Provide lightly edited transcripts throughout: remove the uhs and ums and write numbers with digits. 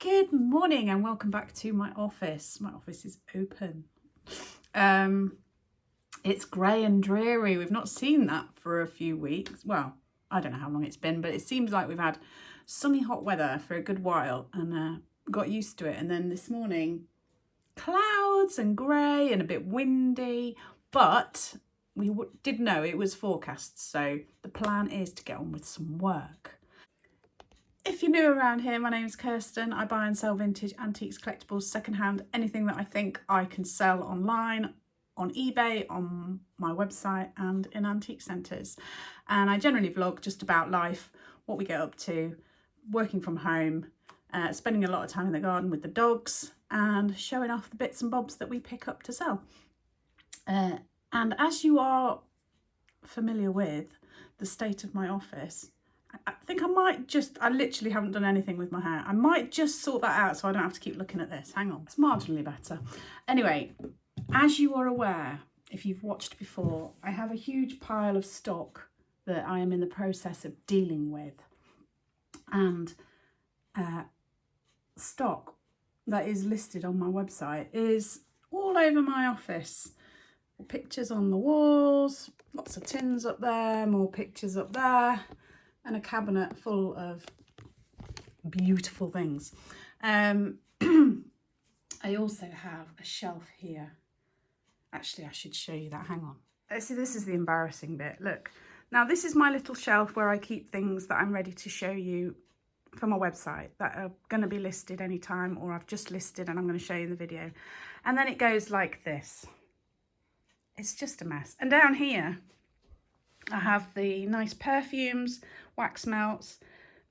Good morning and welcome back to my office. My office is open. It's grey and dreary. We've not seen that for a few weeks. Well, I don't know how long it's been, but it seems like we've had sunny hot weather for a good while and got used to it. And then this morning, clouds and grey and a bit windy, but we did know it was forecast. So the plan is to get on with some work. If you're new around here, my name's Kirsten. I buy and sell vintage antiques, collectibles, secondhand, anything that I think I can sell online, on eBay, on my website and in antique centres. And I generally vlog just about life, what we get up to, working from home, spending a lot of time in the garden with the dogs and showing off the bits and bobs that we pick up to sell. And as you are familiar with the state of my office, I think I literally haven't done anything with my hair. I might just sort that out so I don't have to keep looking at this. Hang on, it's marginally better. Anyway, as you are aware, if you've watched before, I have a huge pile of stock that I am in the process of dealing with. And stock that is listed on my website is all over my office. Pictures on the walls, lots of tins up there, more pictures up there, and a cabinet full of beautiful things. I also have a shelf here. Actually, I should show you that. Hang on. See, this is the embarrassing bit. Look, now this is my little shelf where I keep things that I'm ready to show you for my website that are going to be listed anytime, or I've just listed and I'm going to show you in the video. And then it goes like this. It's just a mess. And down here, I have the nice perfumes, wax melts,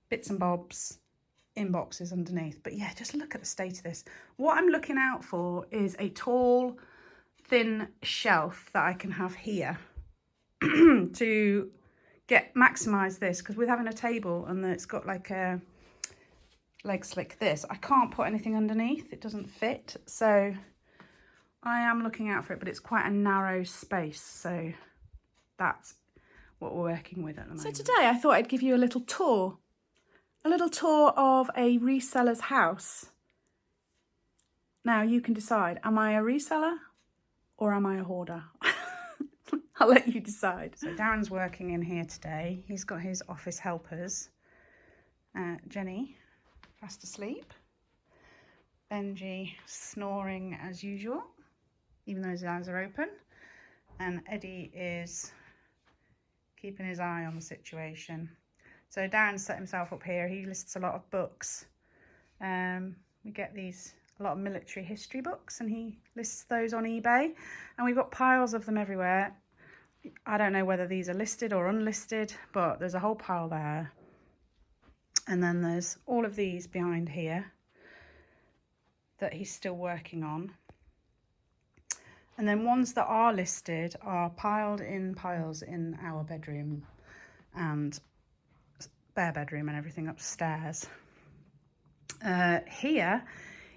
bits and bobs in boxes underneath. But yeah, just look at the state of this. What I'm looking out for is a tall, thin shelf that I can have here to maximise this, because with having a table and it's got like a legs like this, I can't put anything underneath. It doesn't fit. So I am looking out for it, but it's quite a narrow space. So that's what we're working with at the moment. So today I thought I'd give you a little tour of a reseller's house. Now you can decide, am I a reseller or am I a hoarder? I'll let you decide. So Darren's working in here today. He's got his office helpers. Jenny, fast asleep. Benji snoring as usual, even though his eyes are open. And Eddie is keeping his eye on the situation. So Darren set himself up here. He lists a lot of books. We get a lot of military history books, and he lists those on eBay. And we've got piles of them everywhere. I don't know whether these are listed or unlisted, but there's a whole pile there. And then there's all of these behind here that he's still working on. And then ones that are listed are piled in piles in our bedroom and spare bedroom and everything upstairs. Here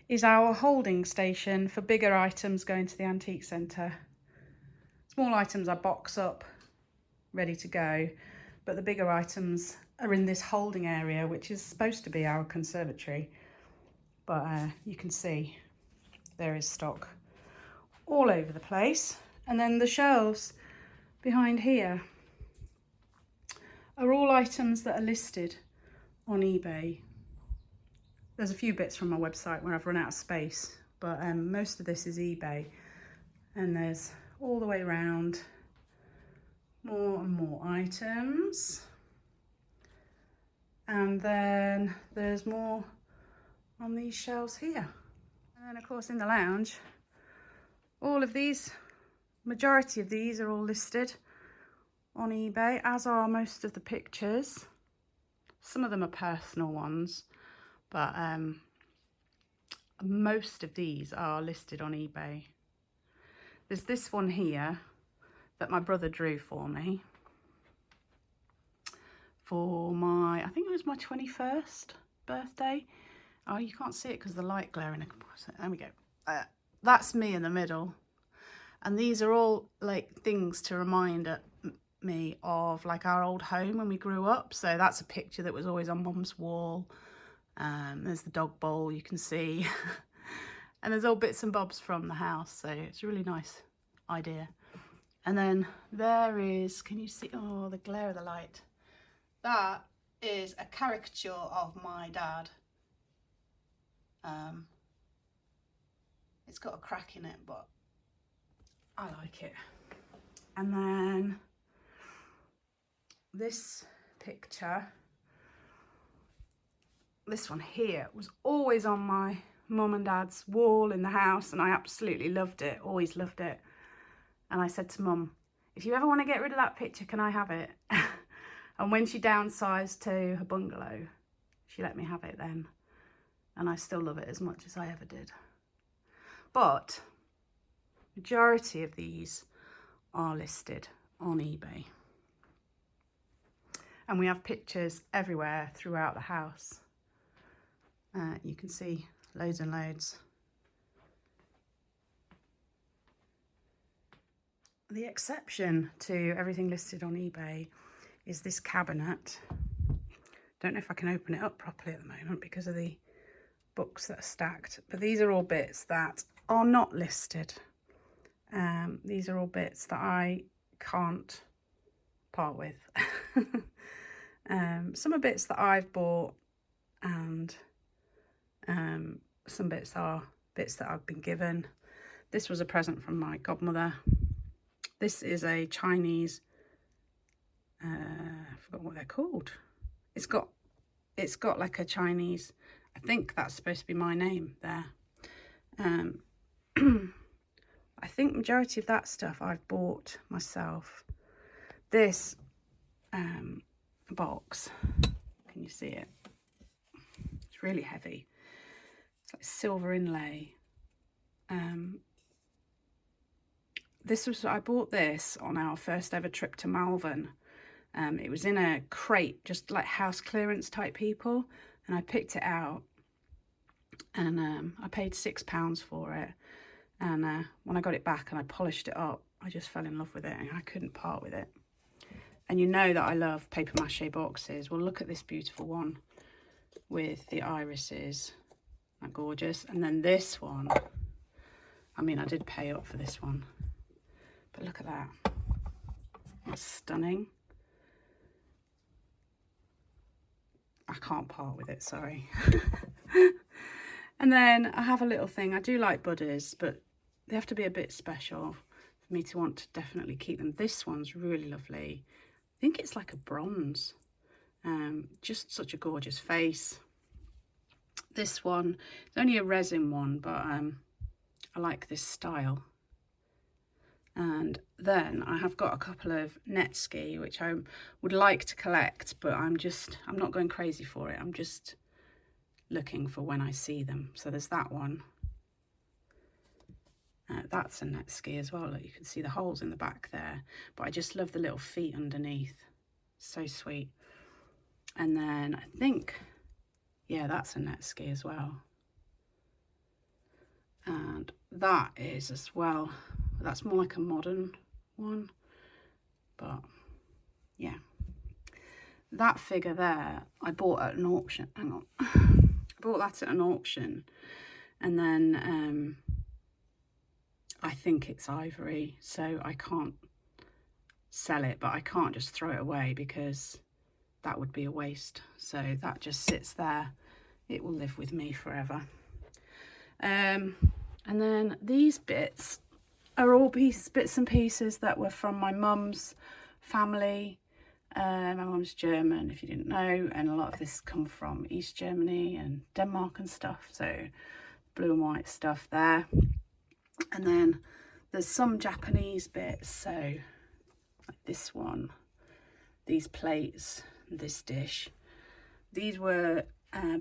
is our holding station for bigger items going to the antique centre. Small items I box up, ready to go, but the bigger items are in this holding area, which is supposed to be our conservatory. But you can see there is stock all over the place. And then the shelves behind here are all items that are listed on eBay. There's a few bits from my website where I've run out of space, but most of this is eBay. And there's all the way around more and more items. And then there's more on these shelves here. And then of course in the lounge, all of these, majority of these are all listed on eBay, as are most of the pictures. Some of them are personal ones, but most of these are listed on eBay. There's this one here that my brother drew for me for I think it was my 21st birthday. Oh, you can't see it because the light glaring. There we go. That's me in the middle. And these are all like things to remind me of like our old home when we grew up. So that's a picture that was always on Mum's wall. There's the dog bowl you can see. And there's all bits and bobs from the house, so it's a really nice idea. And then there is, can you see, oh, the glare of the light. That is a caricature of my dad. It's got a crack in it, but I like it. And then this picture, this one here, was always on my mum and dad's wall in the house, and I absolutely loved it, always loved it. And I said to mum, if you ever want to get rid of that picture, can I have it? And when she downsized to her bungalow, she let me have it then. And I still love it as much as I ever did. But majority of these are listed on eBay. And we have pictures everywhere throughout the house. You can see loads and loads. The exception to everything listed on eBay is this cabinet. Don't know if I can open it up properly at the moment because of the books that are stacked, but these are all bits that are not listed. These are all bits that I can't part with. Some are bits that I've bought, and some bits are bits that I've been given. This was a present from my godmother. This is a Chinese, I forgot what they're called. It's got like a Chinese, I think that's supposed to be my name there. I think majority of that stuff I've bought myself. This box, can you see it? It's really heavy. It's like silver inlay. I bought this on our first ever trip to Malvern. It was in a crate, just like house clearance type people, and I picked it out, and I paid £6 for it. And when I got it back and I polished it up, I just fell in love with it, and I couldn't part with it. And you know that I love paper mache boxes. Well, look at this beautiful one with the irises. Isn't that gorgeous? And then this one, I mean, I did pay up for this one, but look at that. That's stunning. I can't part with it, sorry. And then I have a little thing. I do like Buddhas, but they have to be a bit special for me to want to definitely keep them. This one's really lovely. I think it's like a bronze. Just such a gorgeous face. This one, it's only a resin one, but I like this style. And then I have got a couple of net ski, which I would like to collect, but I'm not going crazy for it. I'm just looking for when I see them. So there's that one. That's a net ski as well. Look, you can see the holes in the back there, but I just love the little feet underneath. So sweet. And then I think, yeah, that's a net ski as well. And that is as well, that's more like a modern one, but yeah. That figure there, I bought at an auction. Hang on. I bought that at an auction, and then I think it's ivory, so I can't sell it, but I can't just throw it away because that would be a waste. So that just sits there. It will live with me forever. And then these bits are all bits and pieces that were from my mum's family. My mum's German, if you didn't know, and a lot of this come from East Germany and Denmark and stuff, so blue and white stuff there. And then there's some Japanese bits, so like this one, these plates, this dish. These were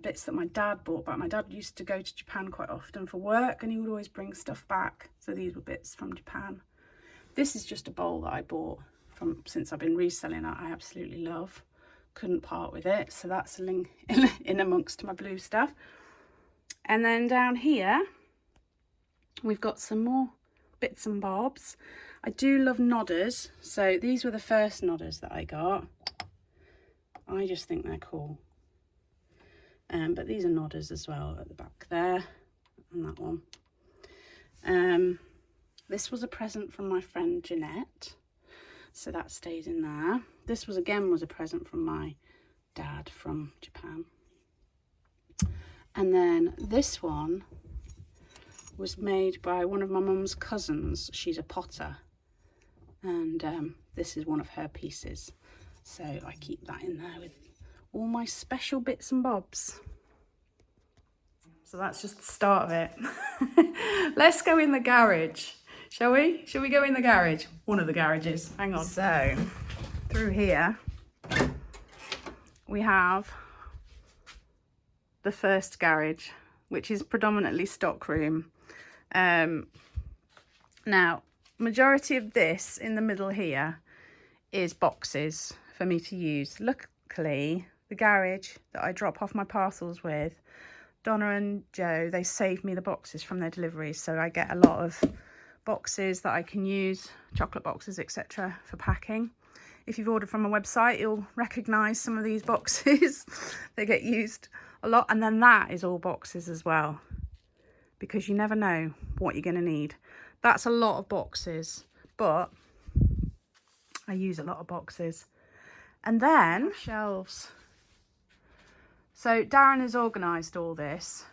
bits that my dad bought back. My dad used to go to Japan quite often for work, and he would always bring stuff back, so these were bits from Japan. This is just a bowl that I bought since I've been reselling. I absolutely love, couldn't part with it, so that's in amongst my blue stuff. And then down here we've got some more bits and bobs. I do love nodders, so these were the first nodders that I got. I just think they're cool. But these are nodders as well at the back there, and that one. This was a present from my friend Jeanette, so that stays in there. This was a present from my dad from Japan. And then this one was made by one of my mum's cousins. She's a potter, and this is one of her pieces, so I keep that in there with all my special bits and bobs. So that's just the start of it. Let's go in the garage, shall we? Shall we go in the garage? One of the garages, hang on. So through here we have the first garage, which is predominantly stock room. Now, majority of this in the middle here is boxes for me to use. Luckily, the garage that I drop off my parcels with, Donna and Joe, they save me the boxes from their deliveries, so I get a lot of boxes that I can use, chocolate boxes, etc., for packing. If you've ordered from a website, you'll recognise some of these boxes. They get used a lot, and then that is all boxes as well, because you never know what you're going to need. That's a lot of boxes, but I use a lot of boxes. And then shelves. So Darren has organised all this.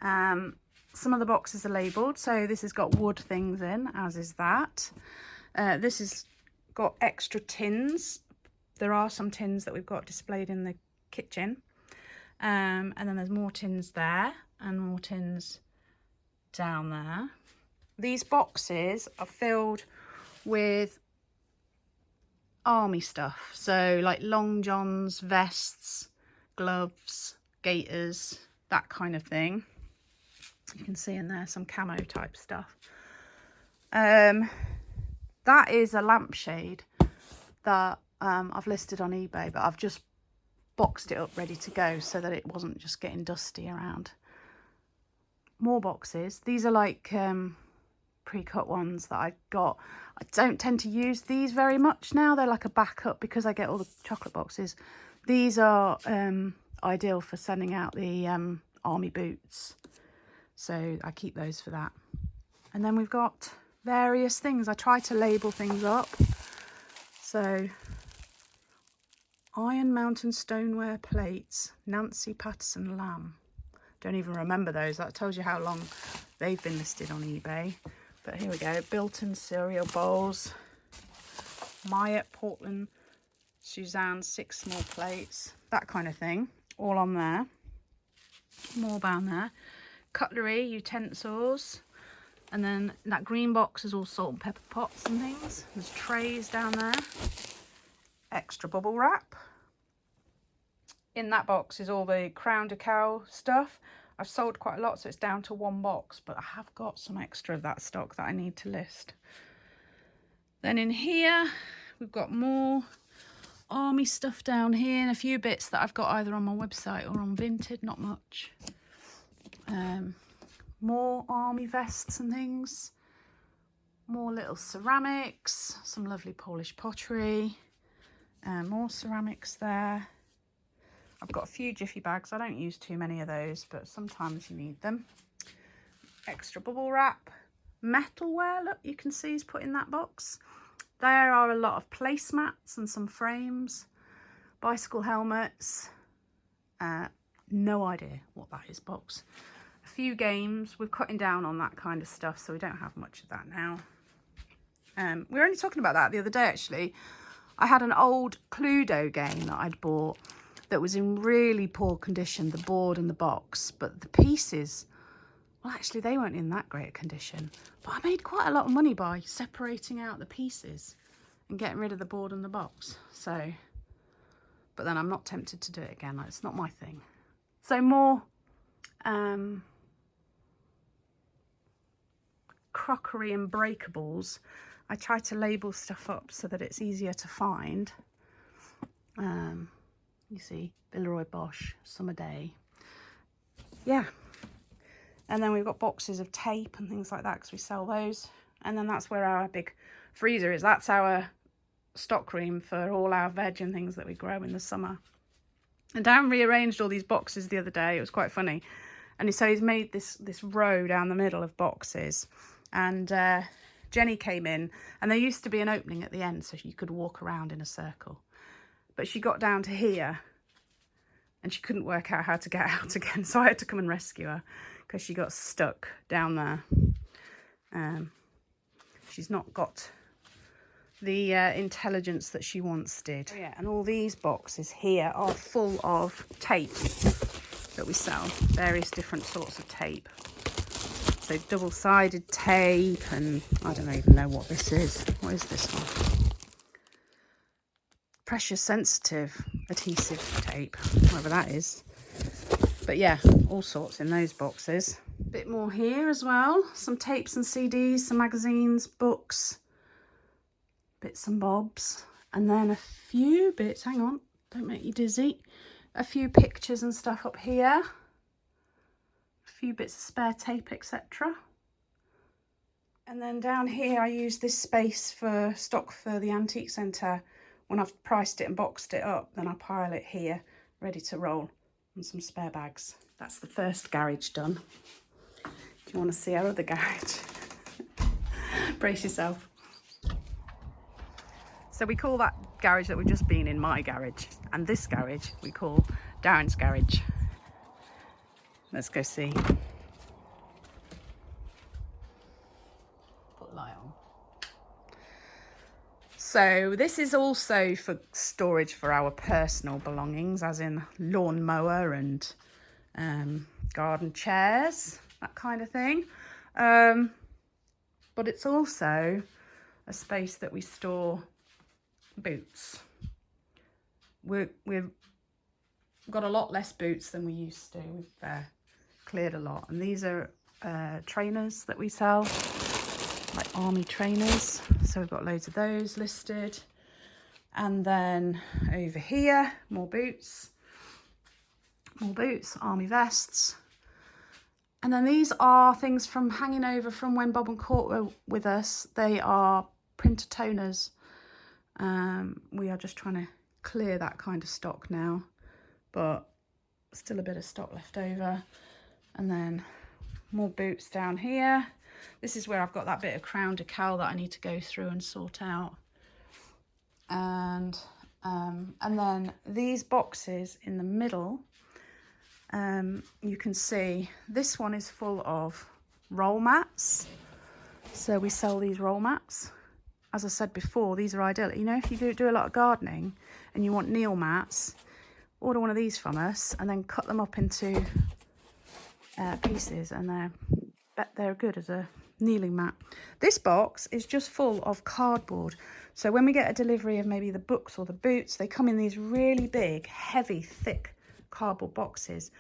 Some of the boxes are labelled, so this has got wood things in, as is that. This has got extra tins. There are some tins that we've got displayed in the kitchen. And then there's more tins there and more tins down there. These boxes are filled with army stuff, so like long johns, vests, gloves, gaiters, that kind of thing. You can see in there some camo type stuff. That is a lampshade that I've listed on eBay, but I've just boxed it up ready to go so that it wasn't just getting dusty around. More boxes. These are like pre-cut ones that I got. I don't tend to use these very much now. They're like a backup because I get all the chocolate boxes. These are ideal for sending out the army boots, so I keep those for that. And then we've got various things. I try to label things up. So Iron Mountain stoneware plates, Nancy Patterson lamb. Don't even remember those. That tells you how long they've been listed on eBay. But here we go. Bilton cereal bowls, Myatt Portland Suzanne 6 small plates, that kind of thing, all on there. More down there. Cutlery, utensils, and then that green box is all salt and pepper pots and things. There's trays down there. Extra bubble wrap. In that box is all the Crown de Cow stuff. I've sold quite a lot, so it's down to one box, but I have got some extra of that stock that I need to list. Then in here, we've got more army stuff down here, and a few bits that I've got either on my website or on Vinted, not much. More army vests and things. More little ceramics, some lovely Polish pottery. More ceramics there. I've got a few jiffy bags. I don't use too many of those, but sometimes you need them. Extra bubble wrap. Metalware, look, you can see is put in that box. There are a lot of placemats and some frames. Bicycle helmets. No idea what that is box. A few games. We're cutting down on that kind of stuff, so we don't have much of that now. We were only talking about that the other day, actually. I had an old Cluedo game that I'd bought that was in really poor condition, the board and the box, but the pieces, well, actually they weren't in that great condition, but I made quite a lot of money by separating out the pieces and getting rid of the board and the box. So, but then I'm not tempted to do it again. It's not my thing. So more crockery and breakables. I try to label stuff up so that it's easier to find. You see, Villeroy Bosch, Summer Day. Yeah. And then we've got boxes of tape and things like that because we sell those. And then that's where our big freezer is. That's our stock room for all our veg and things that we grow in the summer. And Darren rearranged all these boxes the other day. It was quite funny. And so he's made this row down the middle of boxes. And Jenny came in, and there used to be an opening at the end so you could walk around in a circle. But she got down to here and she couldn't work out how to get out again. So I had to come and rescue her because she got stuck down there. She's not got the intelligence that she once did. Oh, yeah, and all these boxes here are full of tape that we sell, various different sorts of tape. So double-sided tape, and I don't even know what this is. What is this one? Pressure sensitive adhesive tape, whatever that is. But yeah, all sorts in those boxes. A bit more here as well. Some tapes and CDs, some magazines, books, bits and bobs. And then a few bits, hang on, don't make you dizzy. A few pictures and stuff up here. A few bits of spare tape, etc. And then down here I use this space for stock for the antique centre. When I've priced it and boxed it up, then I pile it here, ready to roll, and some spare bags. That's the first garage done. Do you want to see our other garage? Brace yourself. So we call that garage that we've just been in my garage, and this garage we call Darren's garage. Let's go see. Put light on. So this is also for storage for our personal belongings, as in lawn mower and garden chairs, that kind of thing. But it's also a space that we store boots. We've got a lot less boots than we used to. We've cleared a lot, and these are trainers that we sell, like army trainers. So we've got loads of those listed. And then over here, more boots, army vests. And then these are things from hanging over from when Bob and Court were with us. They are printer toners. We are just trying to clear that kind of stock now, but still a bit of stock left over. And then more boots down here. This is where I've got that bit of crown decal that I need to go through and sort out. And then these boxes in the middle, you can see this one is full of roll mats. So we sell these roll mats. As I said before, these are ideal. You know, if you do a lot of gardening and you want kneel mats, order one of these from us and then cut them up into pieces, and they're good as a kneeling mat. This box is just full of cardboard. So when we get a delivery of maybe the books or the boots, they come in these really big, heavy, thick cardboard boxes,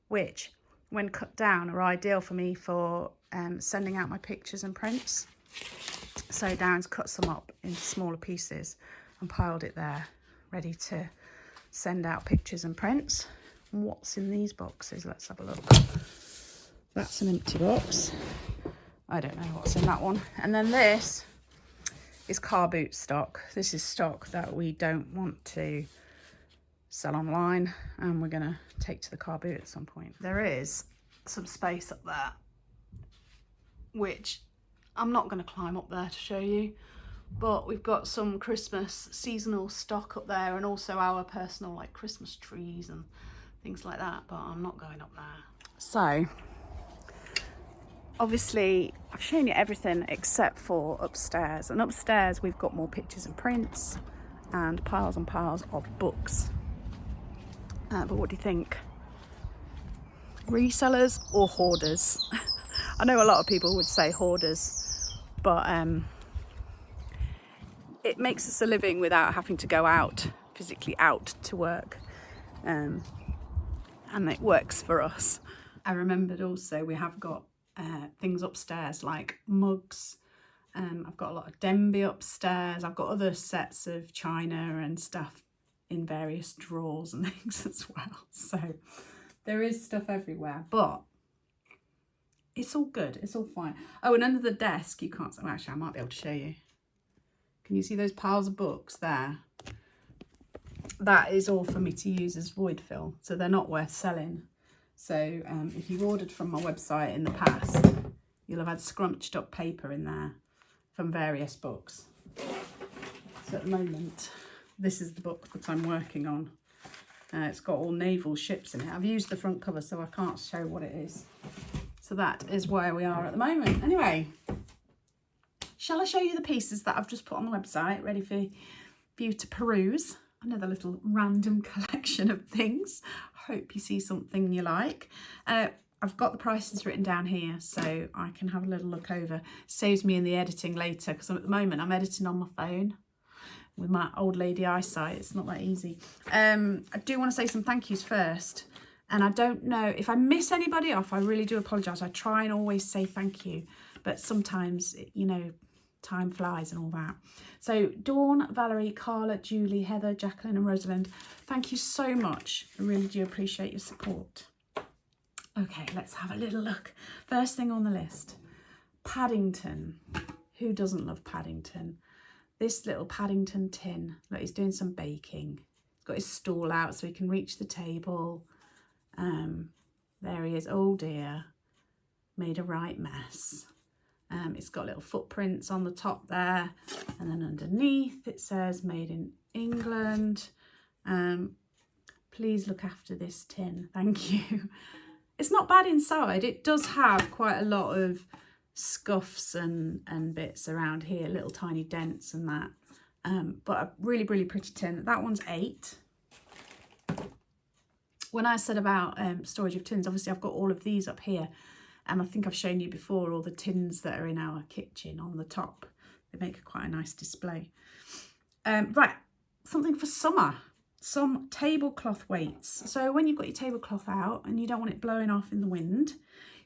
which when cut down are ideal for me for sending out my pictures and prints. So Darren's cut some up into smaller pieces and piled it there, ready to send out pictures and prints. And what's in these boxes? Let's have a look. That's an empty box. I don't know what's in that one. And then this is car boot stock. This is stock that we don't want to sell online, and we're going to take to the car boot at some point. There is some space up there, which I'm not going to climb up there to show you, but we've got some Christmas seasonal stock up there, and also our personal like Christmas trees and things like that, but I'm not going up there. So obviously I've shown you everything except for upstairs, and upstairs we've got more pictures and prints and piles of books. But what do you think? Resellers or hoarders? I know a lot of people would say hoarders, but it makes us a living without having to go out, physically out to work, and it works for us. I remembered also we have got things upstairs like mugs. I've got a lot of Denby upstairs. I've got other sets of china and stuff in various drawers and things as well. So there is stuff everywhere, but it's all good. It's all fine. Oh, and under the desk, you can't... Oh, actually, I might be able to show you. Can you see those piles of books there? that is all for me to use as void fill, so they're not worth selling. So if you've ordered from my website in the past, you'll have had scrunched up paper in there from various books. So at the moment, this is the book that I'm working on. It's got all naval ships in it. I've used the front cover, so I can't show what it is. So that is where we are at the moment. Anyway, shall I show you the pieces that I've just put on the website, ready for you to peruse? Another little random collection of things. Hope you see something you like. I've got the prices written down here so I can have a little look over. Saves me in the editing later, because at the moment I'm editing on my phone. With my old lady eyesight, it's not that easy. I do want to say some thank yous first. And I don't know, if I miss anybody off, I really do apologise. I try and always say thank you. But sometimes, you know, time flies and all that. So Dawn, Valerie, Carla, Julie, Heather, Jacqueline and Rosalind, thank you so much. I really do appreciate your support. Okay, let's have a little look. First thing on the list, Paddington. Who doesn't love Paddington? This little Paddington tin. Look, he's doing some baking. He's got his stool out so he can reach the table. There he is. Oh dear, made a right mess. It's got little footprints on the top there, and then underneath it says made in England. Please look after this tin, thank you. It's not bad inside. It does have quite a lot of scuffs and bits around here, little tiny dents and that, but a really pretty tin. That one's 8. When I said about storage of tins, obviously I've got all of these up here, and I think I've shown you before all the tins that are in our kitchen on the top. They make quite a nice display. Right, something for summer. Some tablecloth weights. So when you've got your tablecloth out and you don't want it blowing off in the wind,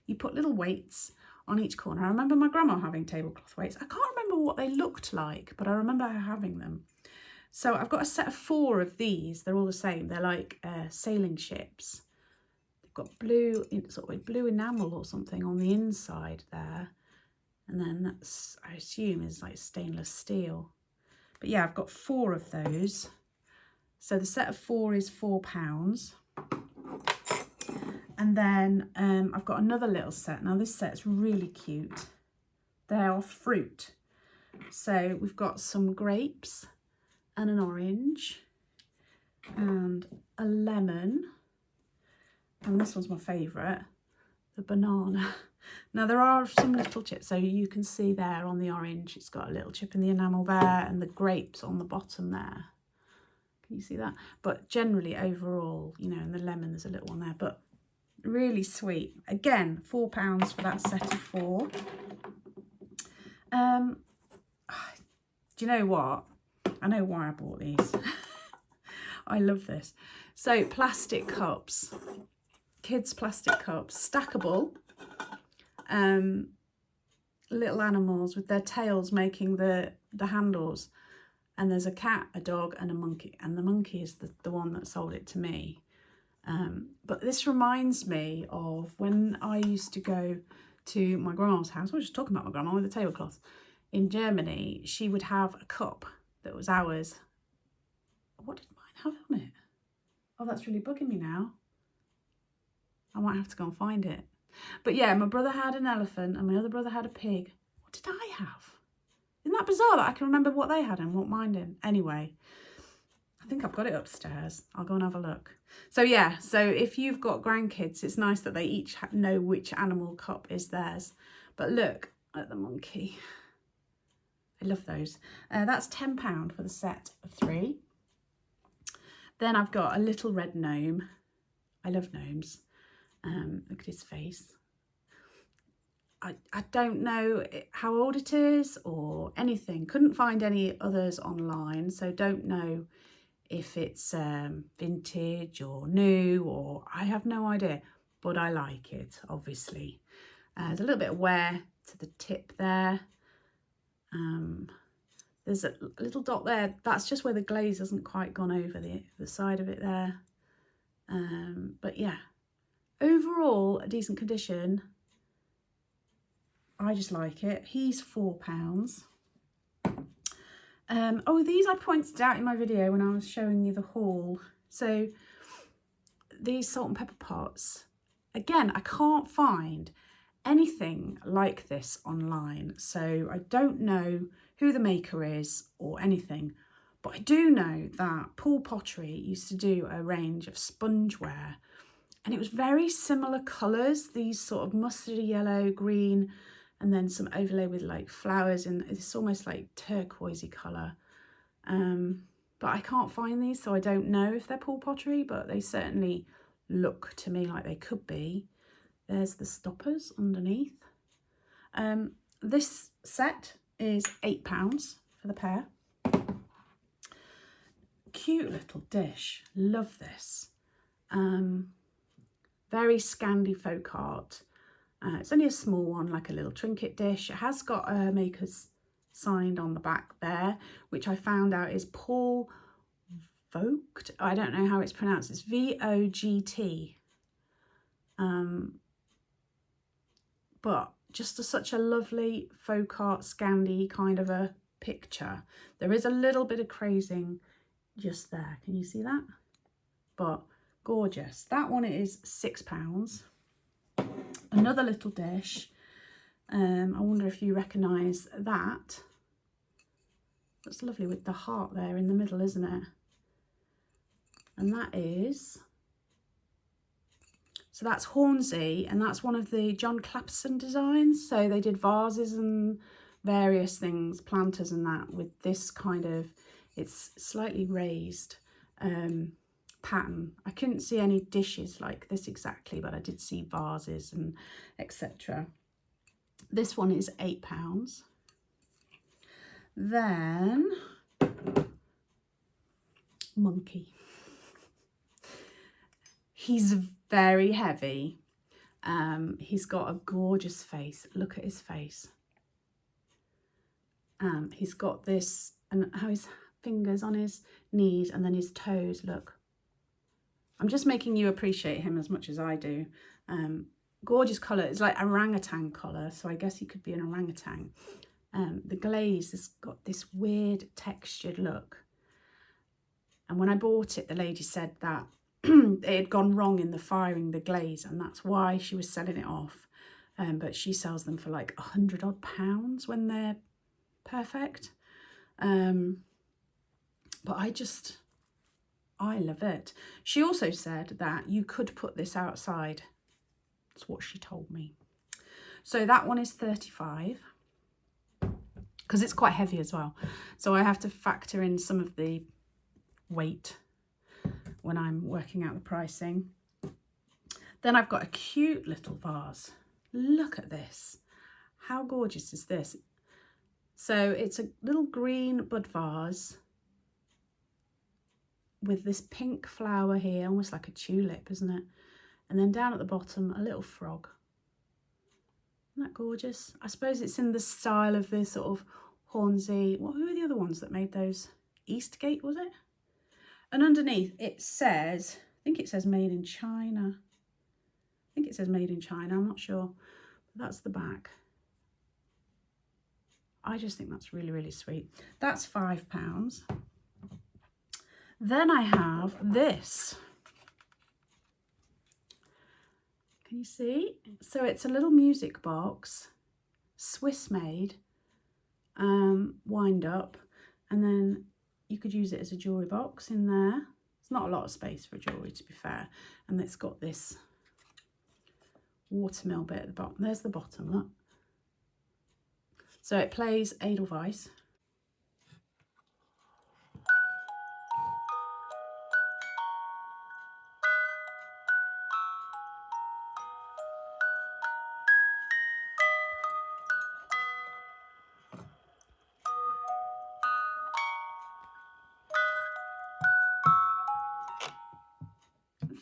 you put little weights on each corner. I remember my grandma having tablecloth weights. I can't remember what they looked like, but I remember her having them. So I've got a set of 4 of these. They're all the same. They're like sailing ships. They've got blue, sort of blue enamel or something on the inside there. And then that's, I assume, is like stainless steel. But yeah, I've got 4 of those. So the set of 4 is £4. And then I've got another little set. Now this set's really cute. They are fruit. So we've got some grapes and an orange and a lemon. And this one's my favourite, the banana. Now there are some little chips. So you can see there on the orange, it's got a little chip in the enamel there, and the grapes on the bottom there. Can you see that? But generally overall, you know, in the lemon, there's a little one there, but really sweet. Again, £4 for that set of 4. Do you know what? I know why I bought these. I love this. So plastic cups, kids plastic cups, stackable, little animals with their tails making the handles. And there's a cat, a dog and a monkey. And the monkey is the one that sold it to me. But this reminds me of when I used to go to my grandma's house. I was just talking about my grandma with the tablecloth. In Germany, she would have a cup that was ours. What did mine have on it? Oh, that's really bugging me now. I might have to go and find it. But yeah, my brother had an elephant and my other brother had a pig. What did I have? Isn't that bizarre that I can remember what they had and what mine did? Anyway, I think I've got it upstairs. I'll go and have a look. So yeah, so if you've got grandkids, it's nice that they each know which animal cup is theirs. But look at the monkey. I love those. That's £10 for the set of 3. Then I've got a little red gnome. I love gnomes. Look at his face. I don't know how old it is or anything. Couldn't find any others online, so don't know if it's vintage or new, or I have no idea, but I like it, obviously. There's a little bit of wear to the tip there. There's a little dot there. That's just where the glaze hasn't quite gone over the side of it there. But yeah, overall, a decent condition. I just like it. He's £4. Oh, these I pointed out in my video when I was showing you the haul. So these salt and pepper pots, again, I can't find anything like this online. So I don't know who the maker is or anything, but I do know that Pool Pottery used to do a range of spongeware, and it was very similar colours, these sort of mustardy yellow, green, and then some overlay with like flowers, and it's almost like turquoisey colour. But I can't find these, so I don't know if they're Pool Pottery, but they certainly look to me like they could be. There's the stoppers underneath. This set is £8 for the pair. Cute little dish, love this. Very Scandi folk art. It's only a small one, like a little trinket dish. It has got a maker's signed on the back there, which I found out is Paul Vogt. I don't know how it's pronounced. It's V-O-G-T. But just such a lovely folk art Scandi kind of a picture. There is a little bit of crazing just there. Can you see that? But gorgeous. That one is £6. Another little dish. I wonder if you recognise that. That's lovely with the heart there in the middle, isn't it? And that is, so that's Hornsey, and that's one of the John Clapson designs. So they did vases and various things, planters and that, with this kind of, it's slightly raised pattern. I couldn't see any dishes like this exactly, but I did see vases and etc. This one is £8. Then Monkey. He's very heavy. He's got a gorgeous face. Look at his face. He's got this, and how his fingers on his knees and then his toes, look. I'm just making you appreciate him as much as I do. Gorgeous colour. It's like orangutan colour, so I guess he could be an orangutan. The glaze has got this weird textured look. And when I bought it, the lady said that it had gone wrong in the firing, the glaze, and that's why she was selling it off. But she sells them for like £100 odd when they're perfect. But I love it. She also said that you could put this outside. That's what she told me. So that one is £35, because it's quite heavy as well. So I have to factor in some of the weight when I'm working out the pricing. Then I've got a cute little vase. Look at this. How gorgeous is this? So it's a little green bud vase with this pink flower here, almost like a tulip, isn't it? And then down at the bottom, a little frog. Isn't that gorgeous? I suppose it's in the style of this sort of Hornsey. Well, who are the other ones that made those? Eastgate, was it? And underneath it says, I think it says made in China. I think it says made in China, I'm not sure. But that's the back. I just think that's really, really sweet. That's £5. Then I have this. Can you see? So it's a little music box, Swiss made, wind up, and then you could use it as a jewellery box in there. It's not a lot of space for jewellery, to be fair. And it's got this watermill bit at the bottom. There's the bottom, look. So it plays Edelweiss.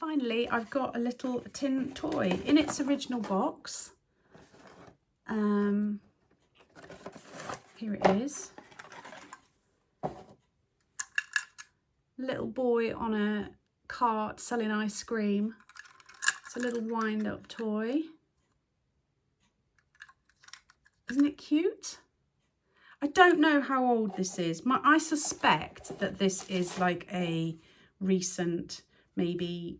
Finally, I've got a little tin toy in its original box. Here it is. Little boy on a cart selling ice cream. It's a little wind-up toy. Isn't it cute? I don't know how old this is. I suspect that this is like a recent, maybe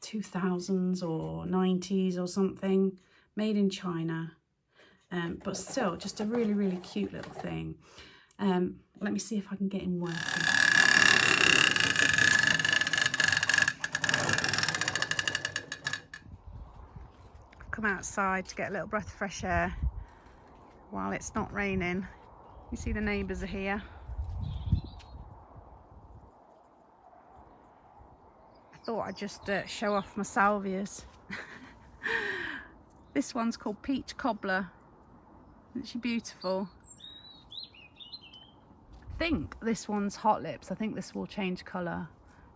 2000s or 90s or something, made in China. But still, just a really, really cute little thing. Let me see if I can get him working. I've come outside to get a little breath of fresh air while it's not raining. You see the neighbours are here. I thought I'd just show off my salvias. This one's called Peach Cobbler. Isn't she beautiful? I think this one's Hot Lips. I think this will change colour.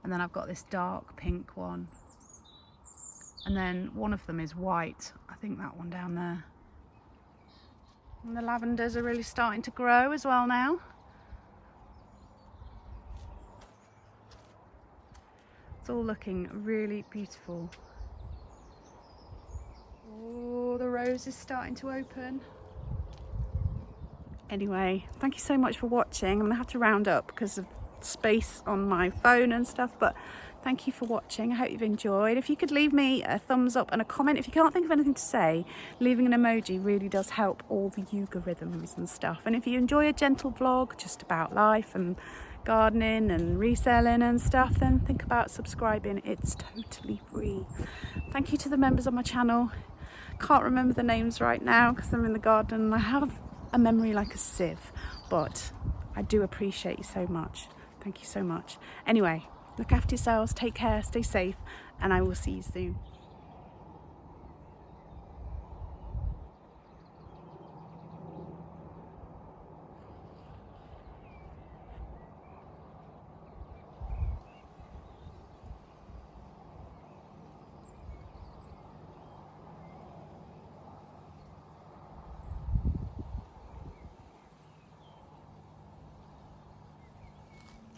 And then I've got this dark pink one. And then one of them is white. I think that one down there. And the lavenders are really starting to grow as well now. It's all looking really beautiful. Oh, the rose is starting to open. Anyway, thank you so much for watching. I'm gonna have to round up because of space on my phone and stuff, but thank you for watching. I hope you've enjoyed. If you could leave me a thumbs up and a comment. If you can't think of anything to say, leaving an emoji really does help all the algorithms and stuff. And if you enjoy a gentle vlog just about life and gardening and reselling and stuff, then think about subscribing. It's totally free. Thank you to the members on my channel. Can't remember the names right now because I'm in the garden and I have a memory like a sieve, but I do appreciate you so much. Thank you so much. Anyway, look after yourselves, take care, stay safe, and I will see you soon.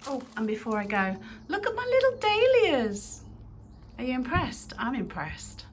Oh, and before I go, look at my little dahlias. Are you impressed? I'm impressed.